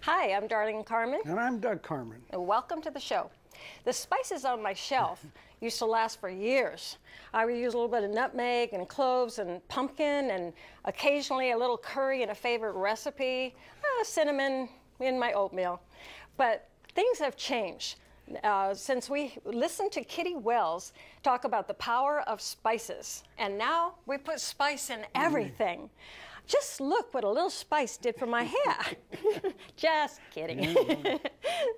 Hi, I'm Darlene Carman. And I'm Doug Carman. And welcome to the show. The spices on my shelf used to last for years. I would use a little bit of nutmeg and cloves and pumpkin and occasionally a little curry in a favorite recipe, cinnamon in my oatmeal. But things have changed since we listened to Kitty Wells talk about the power of spices. And now we put spice in everything. Just look what a little spice did for my hair. Just kidding.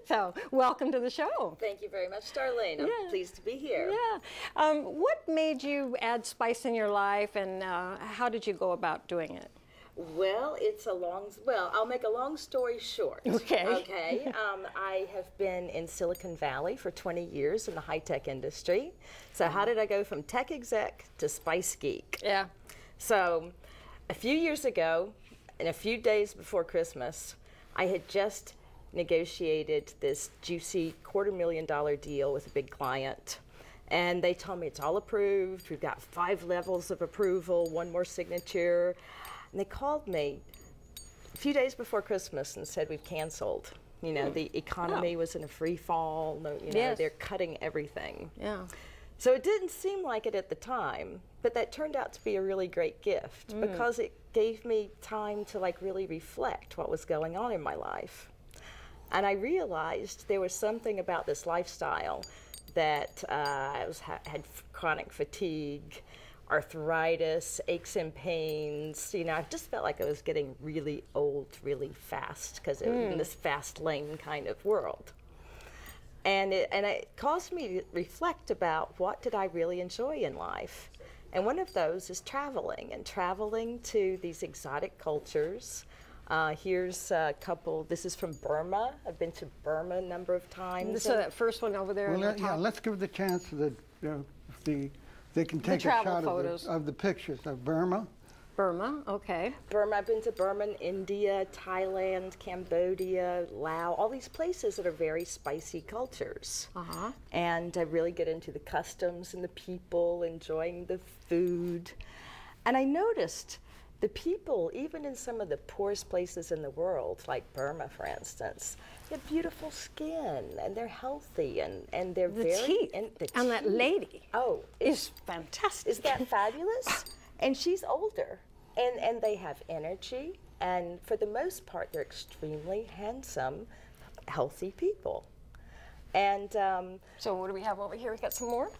So, welcome to the show. Thank you very much, Darlene. I'm pleased to be here. Yeah. What made you add spice in your life, and how did you go about doing it? Well, I'll make a long story short. Okay. Okay. I have been in Silicon Valley for 20 years in the high-tech industry. So how did I go from tech exec to spice geek? Yeah. So a few years ago, and a few days before Christmas, I had just negotiated this juicy $250,000 deal with a big client. And they told me it's all approved. We've got 5 levels of approval, 1 more signature. And they called me a few days before Christmas and said we've canceled. You know, the economy was in a free fall. No, you know, they're cutting everything. Yeah. So it didn't seem like it at the time, but that turned out to be a really great gift because it gave me time to like really reflect what was going on in my life. And I realized there was something about this lifestyle that I had chronic fatigue, arthritis, aches and pains. You know, I just felt like I was getting really old really fast because it was in this fast lane kind of world. And it caused me to reflect about what did I really enjoy in life. And one of those is traveling, and traveling to these exotic cultures. Here's a couple. This is from Burma. I've been to Burma a number of times. So that first one over there. Well, yeah, let's give the chance that they can take a shot of the pictures of Burma. Burma, okay. Burma, I've been to Burma, India, Thailand, Cambodia, Laos, all these places that are very spicy cultures. And I really get into the customs and the people, enjoying the food. And I noticed the people, even in some of the poorest places in the world, like Burma, for instance, they have beautiful skin, and they're healthy, and they're teeth. And that lady is fantastic. Is that fabulous? And she's older, and they have energy, and for the most part, they're extremely handsome, healthy people. And so what do we have over here? We got some more?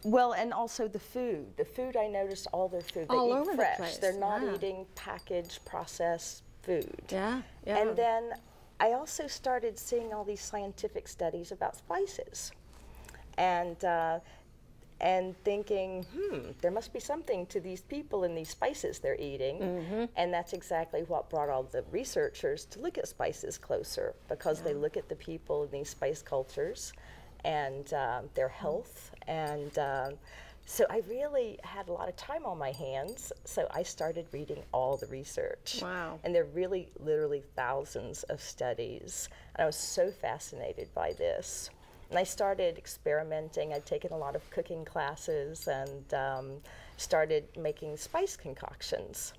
Well, and also the food. The food, I noticed all their food, they eat fresh. They're not eating packaged, processed food. Yeah. And then I also started seeing all these scientific studies about spices. And thinking, there must be something to these people and these spices they're eating. And that's exactly what brought all the researchers to look at spices closer, because they look at the people in these spice cultures and their health. And so I really had a lot of time on my hands, so I started reading all the research. Wow. And there are really, literally thousands of studies. And I was so fascinated by this. And I started experimenting. I'd taken a lot of cooking classes and started making spice concoctions.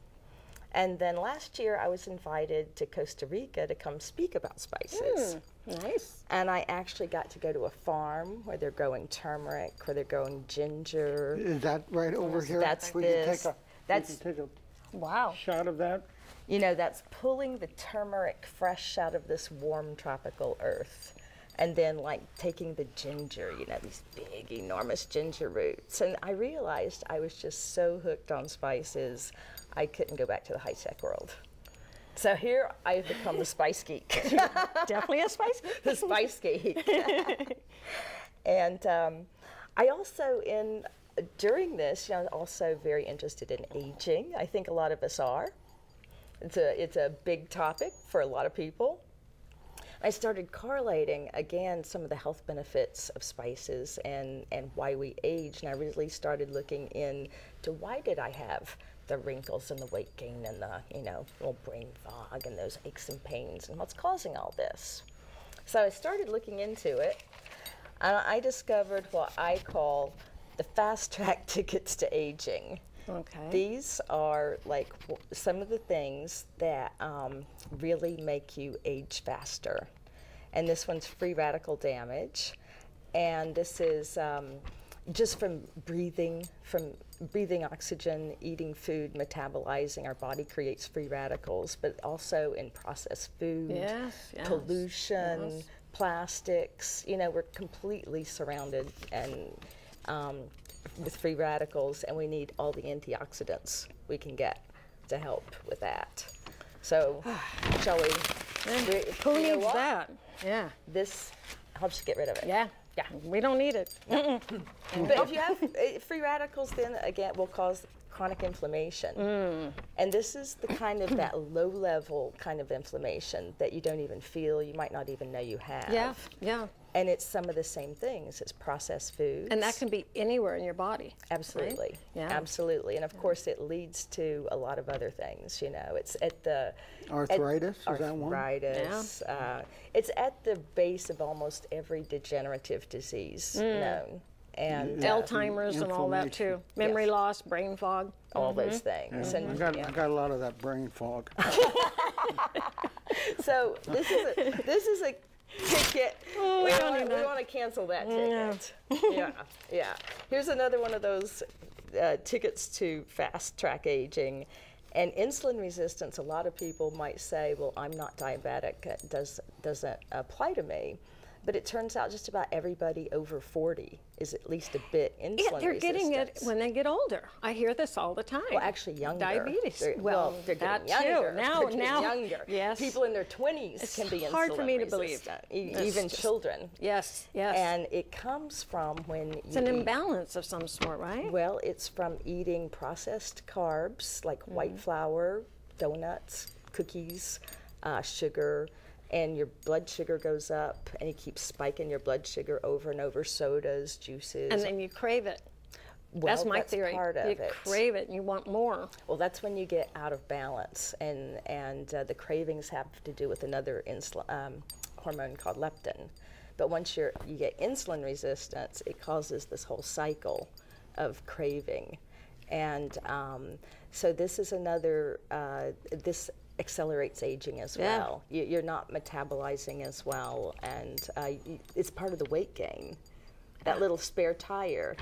And then last year I was invited to Costa Rica to come speak about spices. Nice. And I actually got to go to a farm where they're growing turmeric, where they're growing ginger. Is that right over here? That's this. That's take a shot of that. You know, that's pulling the turmeric fresh out of this warm tropical earth. And then, like, taking the ginger, you know, these big, enormous ginger roots. And I realized I was just so hooked on spices, I couldn't go back to the high-tech world. So here I've become the spice geek. Definitely a spice geek. The spice geek. And I also, during this, also very interested in aging. I think a lot of us are. It's a big topic for a lot of people. I started correlating, again, some of the health benefits of spices and why we age, and I really started looking into why did I have the wrinkles and the weight gain and the, little brain fog and those aches and pains, and what's causing all this. So I started looking into it, and I discovered what I call the fast-track tickets to aging. Okay. These are like some of the things that really make you age faster. And this one's free radical damage. And this is just from breathing oxygen, eating food, metabolizing. Our body creates free radicals, but also in processed food, pollution, plastics. We're completely surrounded with free radicals, and we need all the antioxidants we can get to help with that. So, shall we? Who needs that? Yeah. This helps you get rid of it. Yeah. Yeah. We don't need it. But if you have free radicals, then again, will cause chronic inflammation. And this is the kind of that low-level kind of inflammation that you don't even feel, you might not even know you have. Yeah. Yeah. And it's some of the same things. It's processed foods. And that can be anywhere in your body. Absolutely. Right? Yeah. Absolutely. And of course, it leads to a lot of other things. It's at the arthritis. Is that one? Arthritis. Yeah. It's at the base of almost every degenerative disease known. And Alzheimer's and all that too. Memory loss, brain fog. All those things. Yeah. And I got a lot of that brain fog. So this is a ticket. Oh, we want to cancel that ticket. Yeah. Here's another one of those tickets to fast track aging. And insulin resistance, a lot of people might say, well, I'm not diabetic, it doesn't apply to me. But it turns out just about everybody over 40 is at least a bit insulin resistant. They're getting it when they get older. I hear this all the time. Well, actually younger. Diabetes. They're getting younger. Now, younger. Yes. People in their 20s can be insulin resistant. It's hard for me to believe. Even children. Yes. And it comes from when it's an imbalance of some sort, right? Well, it's from eating processed carbs like white flour, donuts, cookies, sugar, and your blood sugar goes up, and you keep spiking your blood sugar over and over, sodas, juices. And then you crave it. Well, that's my theory. Part of you crave it and you want more. Well, that's when you get out of balance, and the cravings have to do with another hormone called leptin. But once you get insulin resistance, it causes this whole cycle of craving. And so this is another, this accelerates aging as well. You're not metabolizing as well, and it's part of the weight gain. That little spare tire,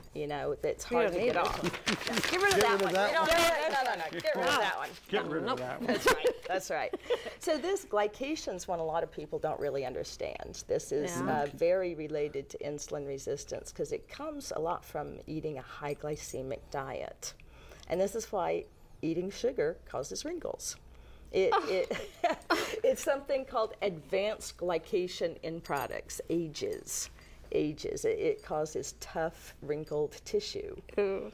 that's hard to get off. Get rid of that one. No. Get rid of that one. Get rid of that one. That's right. That's right. So this glycation's one a lot of people don't really understand. This is very related to insulin resistance because it comes a lot from eating a high glycemic diet, and this is why eating sugar causes wrinkles. It's something called advanced glycation in products, ages. It causes tough, wrinkled tissue. Ooh.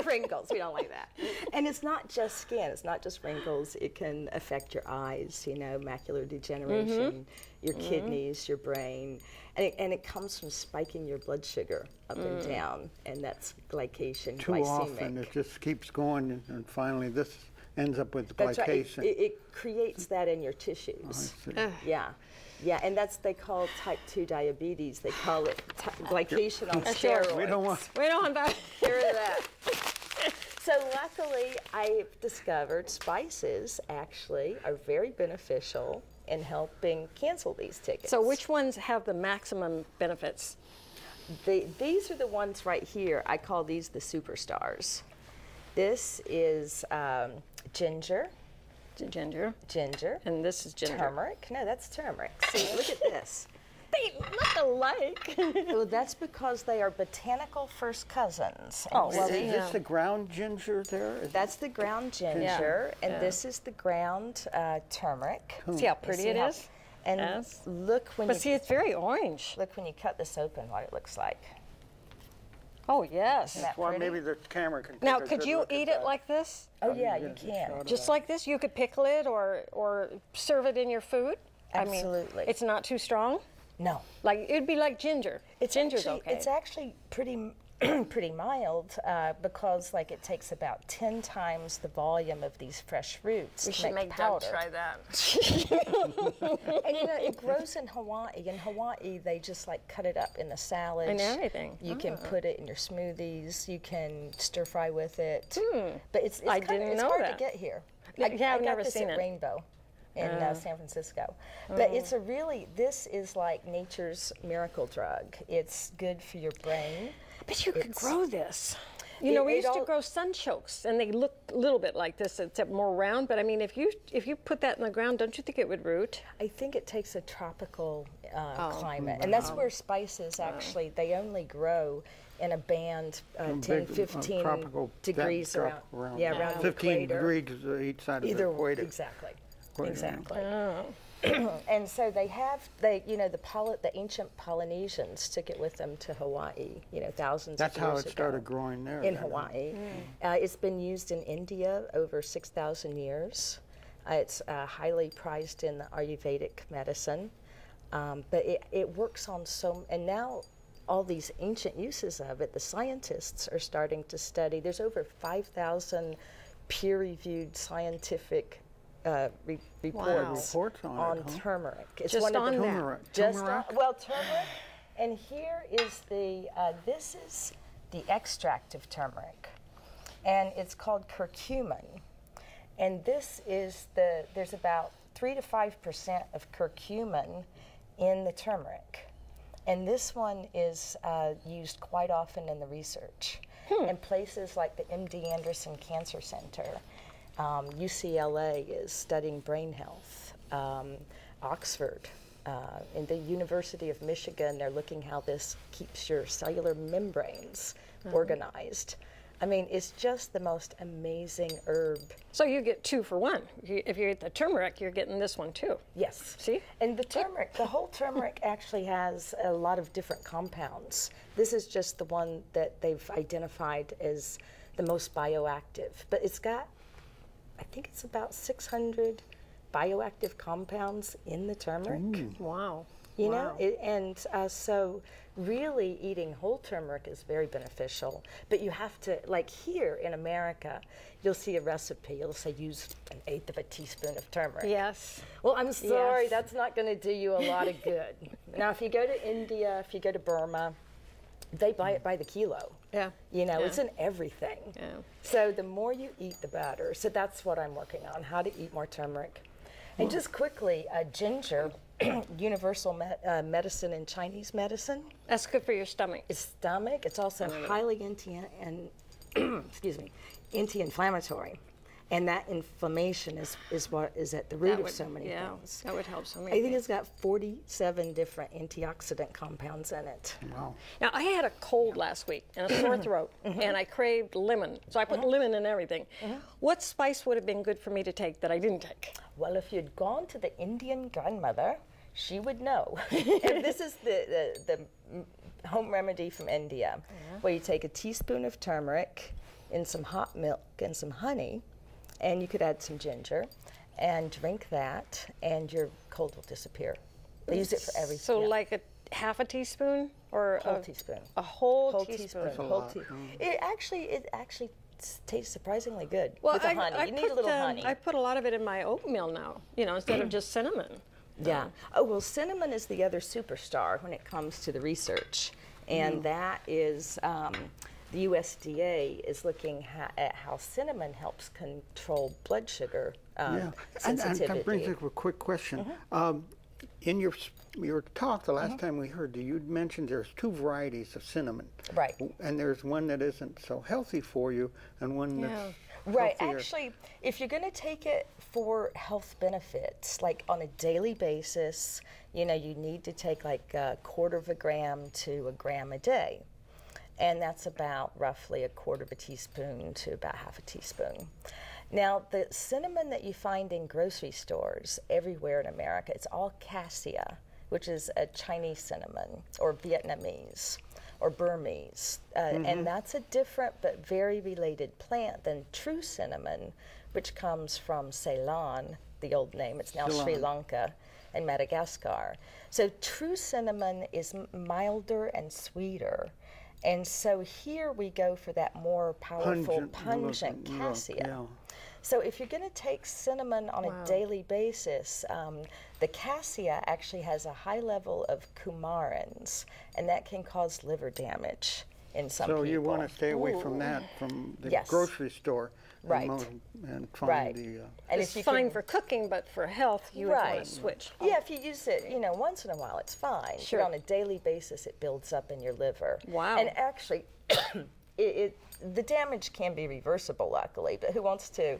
Wrinkles, we don't like that. And it's not just skin, it's not just wrinkles. It can affect your eyes, macular degeneration, your kidneys, your brain. And it comes from spiking your blood sugar up and down, and that's glycation, Too often, it just keeps going, and finally this ends up with glycation. That's right. It creates that in your tissues. Yeah, and they call type 2 diabetes. They call it glycation on steroids. We don't want that. Get rid of that. So luckily, I've discovered spices actually are very beneficial in helping cancel these tickets. So which ones have the maximum benefits? These are the ones right here. I call these the superstars. This is ginger. Ginger. And this is ginger. Turmeric. No, that's turmeric. See, look at this. They look alike. Well, that's because they are botanical first cousins. Is this the ground ginger there? That's the ground ginger, and this is the ground turmeric. See how pretty it is? And look when see, it's very orange. Look when you cut this open what it looks like. Oh, yes. Isn't that Well, pretty? maybe the camera can take Now, a could good you look at eat it that. like this? Oh yeah, you you get a shot can. of Just that. like this? You could pickle it or serve it in your food? Absolutely. I mean, it's not too strong? No. Like, it'd be like ginger. Ginger's okay. It's actually pretty pretty mild because like it takes about 10 times the volume of these fresh roots We to should make make Doug powder. try that. And you know, it grows in Hawaii. In Hawaii, they just like cut it up in the salad. And everything. You can put it in your smoothies. You can stir fry with it. But it's I didn't know hard that. to get here. Yeah, I I've got never this seen at it. Rainbow in San Francisco. But it's this is like nature's miracle drug. It's good for your brain. But you could grow this. You know, we used to grow sunchokes, and they look a little bit like this, except more round. But I mean, if you put that in the ground, don't you think it would root? I think it takes a tropical climate, and that's where spices actually, they only grow in a band 10, 15 degrees around the 15 equator. degrees each side of the equator. Exactly. Equator. Exactly. And so the ancient Polynesians took it with them to Hawaii, thousands That's of years ago. how it started growing there. In then. Hawaii. It's been used in India over 6,000 years. It's highly prized in the Ayurvedic medicine. But it works on and now all these ancient uses of it, the scientists are starting to study. There's over 5,000 peer-reviewed scientific reports on turmeric. It's Just one of on the that. Turmeric. just Turmeric? turmeric. And here is this is the extract of turmeric, and it's called curcumin. And this is there's about 3 to 5% of curcumin in the turmeric. And this one is used quite often in the research. In places like the MD Anderson Cancer Center, UCLA is studying brain health. Oxford, in the University of Michigan, they're looking how this keeps your cellular membranes organized. I mean, it's just the most amazing herb. So you get 2 for 1. If you eat the turmeric, you're getting this one too. Yes. See? And the turmeric, the whole turmeric actually has a lot of different compounds. This is just the one that they've identified as the most bioactive. But it's got, I think it's about 600 bioactive compounds in the turmeric. Wow. You know, so really eating whole turmeric is very beneficial. But you have to, like here in America, you'll see a recipe. It'll say use 1/8 of a teaspoon of turmeric. Yes. Well, I'm sorry, Yes. that's not going to do you a lot of good. Now, if you go to India, if you go to Burma, they buy it by the kilo. Yeah. You know, it's in everything. Yeah. So the more you eat, the better. So that's what I'm working on, how to eat more turmeric. And just quickly, ginger, universal medicine in Chinese medicine. That's good for your stomach. It's stomach. It's also highly anti-inflammatory. And that inflammation is what is at the root of so many things. That would help so many I think things. it's got 47 different antioxidant compounds in it. Wow. Now, I had a cold last week and a sore throat, and I craved lemon. So I put lemon in everything. What spice would have been good for me to take that I didn't take? Well, if you'd gone to the Indian grandmother, she would know. And this is the home remedy from India, where you take a teaspoon of turmeric in some hot milk and some honey, and you could add some ginger, and drink that, and your cold will disappear. They use it for everything. So like a half a teaspoon or whole teaspoon. A whole teaspoon. It actually tastes surprisingly good Well, with the honey. You need a little honey. I put a lot of it in my oatmeal now, instead of just cinnamon. Yeah. Oh, well, cinnamon is the other superstar when it comes to the research. And that is, the USDA is looking at how cinnamon helps control blood sugar sensitivity. And that brings up a quick question. In your talk the last time we heard you, you'd mentioned there's 2 varieties of cinnamon. Right. And there's one that isn't so healthy for you and one that's Right. healthier. Actually, if you're going to take it for health benefits, like on a daily basis, you need to take like 1/4 gram to a gram a day. And that's about roughly 1/4 teaspoon to about 1/2 teaspoon. Now, the cinnamon that you find in grocery stores everywhere in America, it's all cassia, which is a Chinese cinnamon or Vietnamese. or Burmese. And that's a different but very related plant than true cinnamon, which comes from Ceylon, the old name. It's now Sri Lanka and Madagascar. So true cinnamon is milder and sweeter. And so here we go for that more powerful, pungent cassia. So if you're going to take cinnamon on a daily basis, the cassia actually has a high level of coumarins, and that can cause liver damage in some people. So you want to stay away from that, from the grocery store. Right. And find the... and it's fine for cooking, but for health, you would want to switch. Yeah, if you use it, once in a while, it's fine. Sure. But on a daily basis, it builds up in your liver. Wow. And actually, the damage can be reversible, luckily, but who wants to,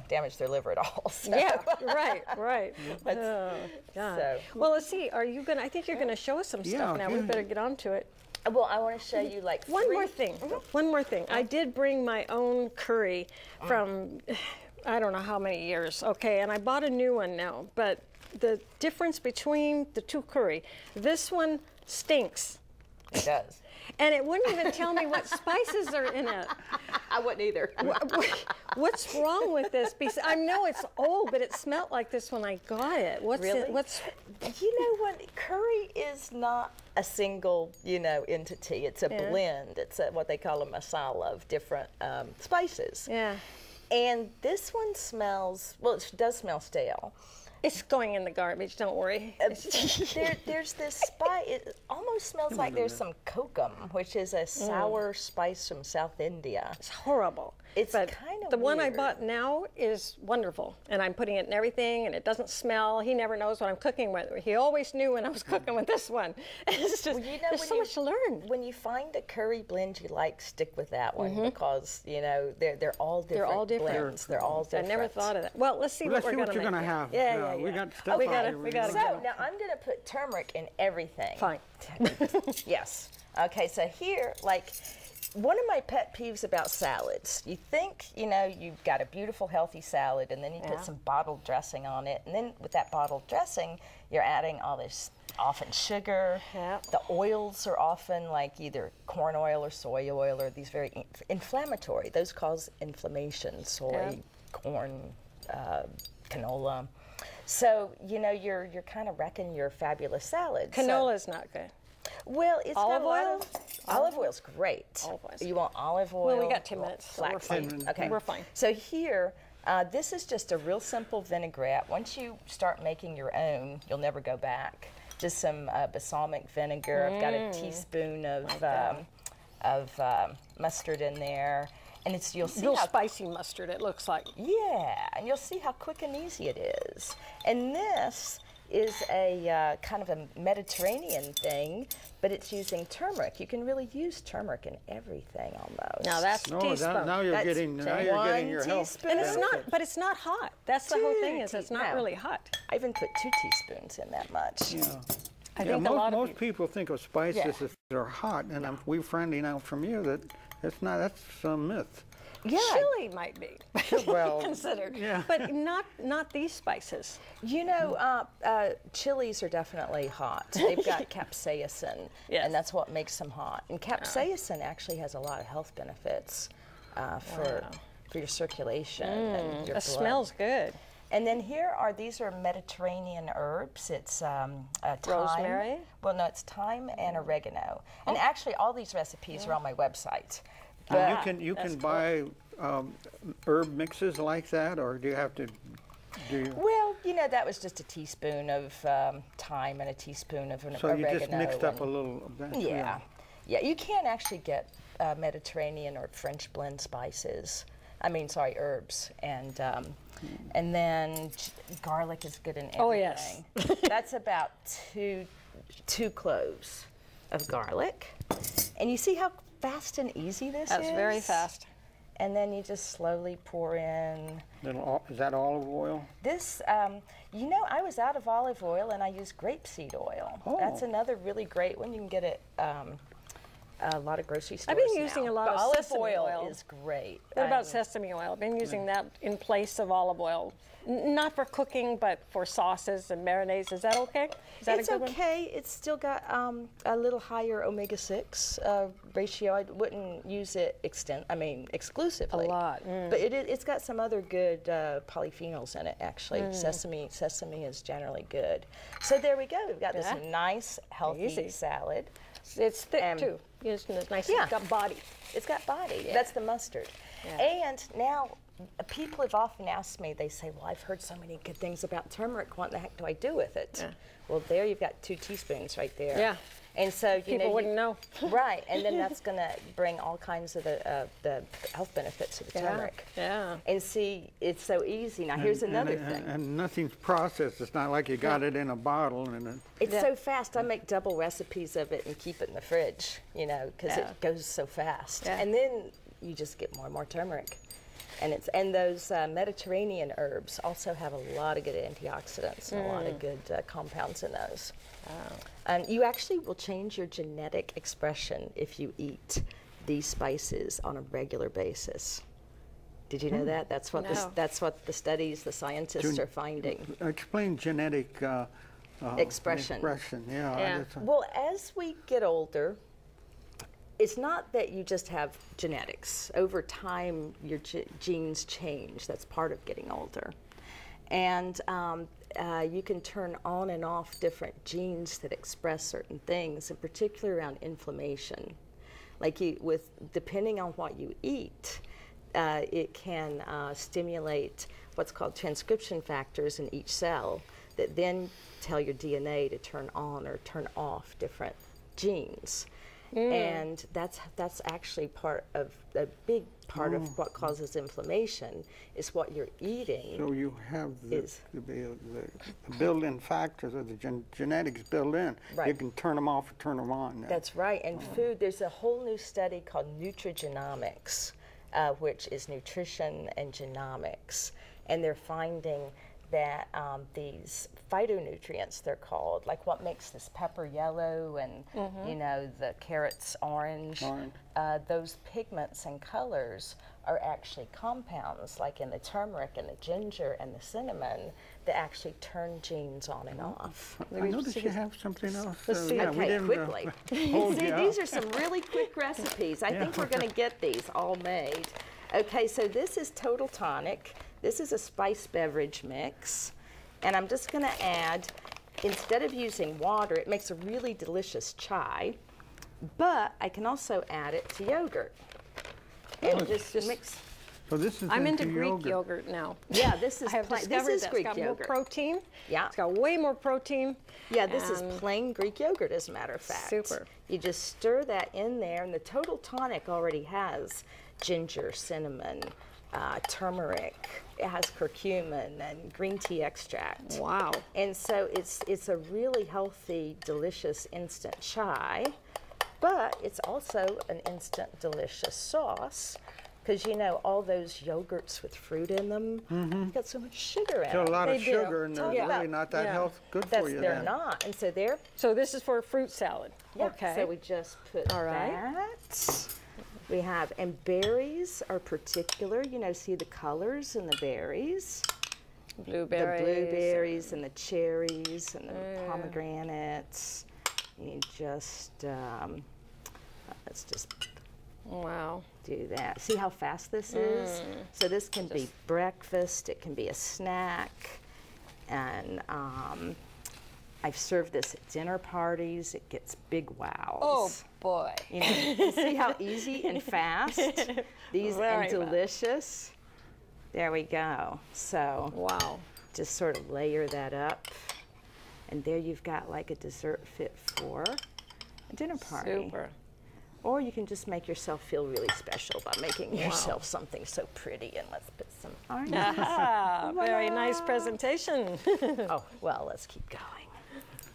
damage their liver at all? So. Yeah, right. Oh, God. So. Well, let's see. Are you gonna? I think you're gonna show us some stuff now. We better get on to it. Well, I want to show you one more thing. One more thing. I did bring my own curry from I don't know how many years. Okay, and I bought a new one now. But the difference between the two curry, this one stinks. It does. And it wouldn't even tell me what spices are in it. I wouldn't either. What's wrong with this? Because I know it's old, but it smelled like this when I got it. Really? You know what? Curry is not a single, entity. It's a blend. It's what they call a masala of different spices. Yeah. And this one smells, well, it does smell stale. It's going in the garbage, don't worry. There's this spice, it almost smells like there's some kokum, which is a sour spice from South India. It's horrible. It's but kind of the weird. one I bought now is wonderful, and I'm putting it in everything, and it doesn't smell. He never knows what I'm cooking with. He always knew when I was cooking with this one. It's just, there's so much to learn. When you find a curry blend you like, stick with that one because, they're all different. They're all different. Blends. They're all different. I never thought of that. Well, let's see what we're going to make. What you're going to have. Yeah. We got stuff we got to So now I'm going to put turmeric in everything. Fine. Yes. Okay, so here, one of my pet peeves about salads, you think, you've got a beautiful, healthy salad, and then you put some bottled dressing on it, and then with that bottled dressing, you're adding all this, often sugar. Yeah. The oils are often either corn oil or soy oil, or these very inflammatory. Those cause inflammation, soy, corn, canola. So, you're kind of wrecking your fabulous salad. Canola's not good. Well, it's olive got a lot oil? Olive oil's great. Olive oil's You want olive oil? Well, we got 2 minutes, so we're flaxseed. fine. Okay, we're fine. So here, this is just a real simple vinaigrette. Once you start making your own, you'll never go back. Just some balsamic vinegar. I've got a teaspoon of mustard in there. And you'll see real how spicy mustard, it looks like. Yeah, and you'll see how quick and easy it is. And this is a kind of a Mediterranean thing, but it's using turmeric. You can really use turmeric in everything almost. Now that's teaspoon. Now you're getting your health. And it's not, but it's not hot. That's the whole thing is it's not really hot. I even put 2 teaspoons in that much. Yeah. I think most people think of spices that are hot, and we're finding out from you that it's not. That's a myth. Yeah. Chili might be well, considered, but not these spices. Chilies are definitely hot. They've got capsaicin, and that's what makes them hot. And capsaicin actually has a lot of health benefits for your circulation and your blood. It smells good. And then these are Mediterranean herbs. It's thyme. Rosemary? Well, no, it's thyme and oregano. And actually, all these recipes are on my website. And you can buy herb mixes like that, or do you have to do? Well, that was just a teaspoon of thyme and a teaspoon of oregano. So you just mixed up a little of that? Yeah. You can actually get Mediterranean or French blend spices. Herbs. And then garlic is good in everything. Oh, yes. That's about two cloves of garlic. And you see how fast and easy this is? That's very fast. And then you just slowly pour in. Is that olive oil? This, I was out of olive oil and I used grapeseed oil. Oh. That's another really great one. You can get it a lot of grocery stores I've been using now. a lot But of olive sesame oil is great. What about sesame oil? I've been using that in place of olive oil. Not for cooking, but for sauces and marinades. Is that okay? Is that It's a good okay. It's still got a little higher omega-6 ratio. I wouldn't use it exclusively. A lot. But it's got some other good polyphenols in it, actually. Sesame is generally good. So there we go. We've got this nice, healthy salad. It's thick, too. It's nice. It's got body. It's got body. Yeah. That's the mustard. Yeah. And now, people have often asked me, they say, well, I've heard so many good things about turmeric. What the heck do I do with it? Yeah. Well, there you've got 2 teaspoons right there. Yeah. And so People wouldn't know. Right, and then that's going to bring all kinds of the health benefits of the turmeric. Yeah. And see, it's so easy. Now, here's another thing. And nothing's processed. It's not like you got it in a bottle. It's so fast. I make double recipes of it and keep it in the fridge, you know, because it goes so fast. Yeah. And then you just get more and more turmeric. And those Mediterranean herbs also have a lot of good antioxidants and a lot of good compounds in those. And you actually will change your genetic expression if you eat these spices on a regular basis. Did you know that? That's what that's what the studies, the scientists are finding. Explain genetic expression. Yeah. Well, as we get older, it's not that you just have genetics. Over time, your genes change. That's part of getting older. And you can turn on and off different genes that express certain things, in particular around inflammation. Like depending on what you eat, it can stimulate what's called transcription factors in each cell that then tell your DNA to turn on or turn off different genes. And that's actually part of a big part of what causes inflammation is what you're eating. So you have the built-in factors or the genetics built in. Right. You can turn them off or turn them on. That's right. And food, there's a whole new study called nutrigenomics, which is nutrition and genomics. And they're finding that these phytonutrients, they're called, like what makes this pepper yellow and you know, the carrots orange, those pigments and colors are actually compounds, like in the turmeric and the ginger and the cinnamon, that actually turn genes on and off. I noticed you have something else. Okay, quickly. See, these are some really quick recipes. I think we're going to get these all made. Okay, so this is Total Tonic. This is a spice beverage mix, and I'm just going to add, instead of using water, it makes a really delicious chai, but I can also add it to yogurt. And just mix. So this is I'm into Greek yogurt now. Yeah, this is Greek yogurt. It's got more protein. Yeah. It's got way more protein. Yeah, this is plain Greek yogurt, as a matter of fact. Super. You just stir that in there, and the Total Tonic already has ginger, cinnamon, turmeric. It has curcumin and green tea extract. Wow. And so it's a really healthy, delicious instant chai, but it's also an instant delicious sauce, because you know all those yogurts with fruit in them got so much sugar in them. So a lot of sugar, and they're really not that good for you. They're not, and so they're. So this is for a fruit salad. Yeah, okay. So we just put that. We have, and berries are particular, you know, see the colors in the berries. Blueberries. The blueberries and the cherries and the pomegranates. You just, let's just do that. See how fast this is? So this can be breakfast, it can be a snack, and I've served this at dinner parties. It gets big wows. Oh boy! You know, see how easy and fast these and delicious. There we go. So just sort of layer that up, and there you've got like a dessert fit for a dinner party. Super. Or you can just make yourself feel really special by making yourself something so pretty. And let's put some orange. Very nice presentation. Oh well, let's keep going.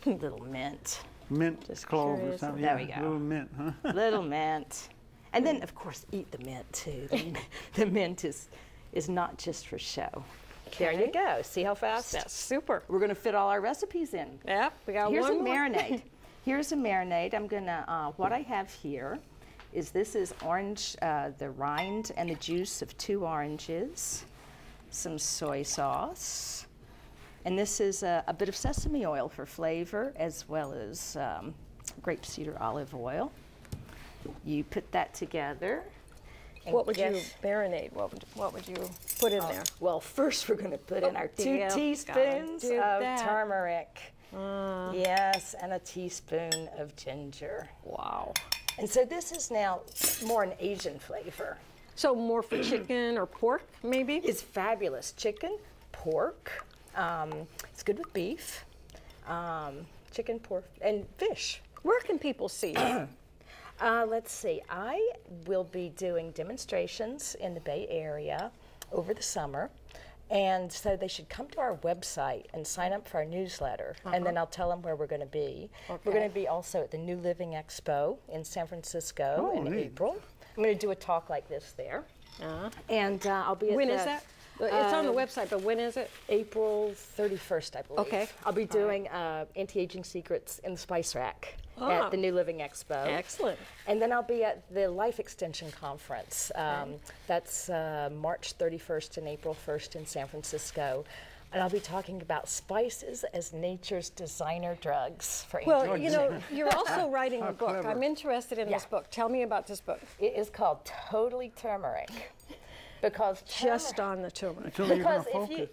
Little mint. Mint, just clove or something. There we go. Little mint, huh? Little mint. And then, of course, eat the mint, too. The mint is not just for show. Okay. There you go. See how fast? That's super. We're going to fit all our recipes in. Yep, we got Here's one a more. marinade. Here's a marinade. I'm going to, what I have here is this is orange, the rind and the juice of 2 oranges, some soy sauce, and this is a bit of sesame oil for flavor, as well as grapeseed or olive oil. You put that together. What would you marinate? What would you put in there? Well, first we're going to put in our 2 teaspoons of turmeric. Yes, and a teaspoon of ginger. Wow. And so this is now more an Asian flavor. So more for chicken or pork, maybe? It's fabulous. Chicken, pork. It's good with beef. Chicken, pork, and fish. Where can people see you? Let's see. I will be doing demonstrations in the Bay Area over the summer. And so they should come to our website and sign up for our newsletter, and then I'll tell them where we're going to be. Okay. We're going to be also at the New Living Expo in San Francisco in April. I'm going to do a talk like this there. And I'll be at When is that? It's on the website, but when is it? April 31st, I believe. Okay. I'll be doing Anti-Aging Secrets in the Spice Rack at the New Living Expo. Excellent. And then I'll be at the Life Extension Conference. That's March 31st and April 1st in San Francisco. And I'll be talking about spices as nature's designer drugs for anti-aging. Well, you know, you're also writing a book. Clever. I'm interested in this book. Tell me about this book. It is called Totally Turmeric. Because just on the turmeric. Because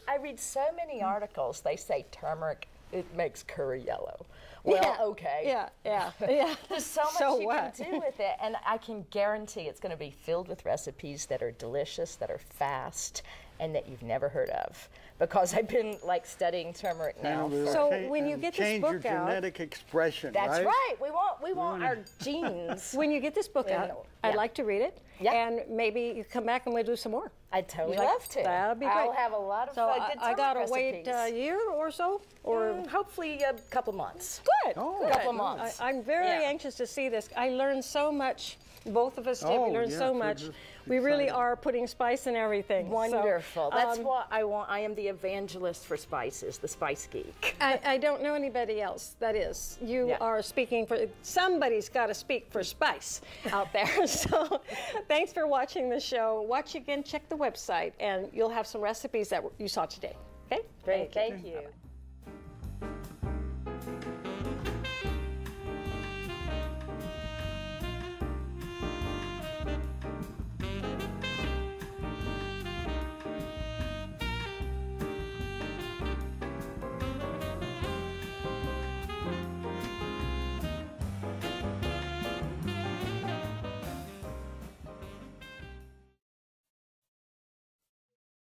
I read so many articles, they say turmeric, it makes curry yellow. Well, okay. Yeah. There's so much you can do with it, and I can guarantee it's going to be filled with recipes that are delicious, that are fast, and that you've never heard of. Because I've been like studying turmeric now. So when you get this book out, change your genetic expression. That's right. We want our genes. When you get this book out, I'd like to read it. Yeah. And maybe you come back and we'll do some more. I'd totally love to. That'd be great. I'll have a lot of good I gotta recipes. wait a year or so, or hopefully a couple months. Good. A couple of months. I'm very anxious to see this. I learned so much. Both of us did. We learned so much. We really are putting spice in everything. Wonderful. So, that's what I want. I am the evangelist for spices, the spice geek. I don't know anybody else. That is, you are speaking for. Somebody's got to speak for spice out there. So, thanks for watching the show. Watch again. Check the website, and you'll have some recipes that you saw today. Okay. Great. Thank you.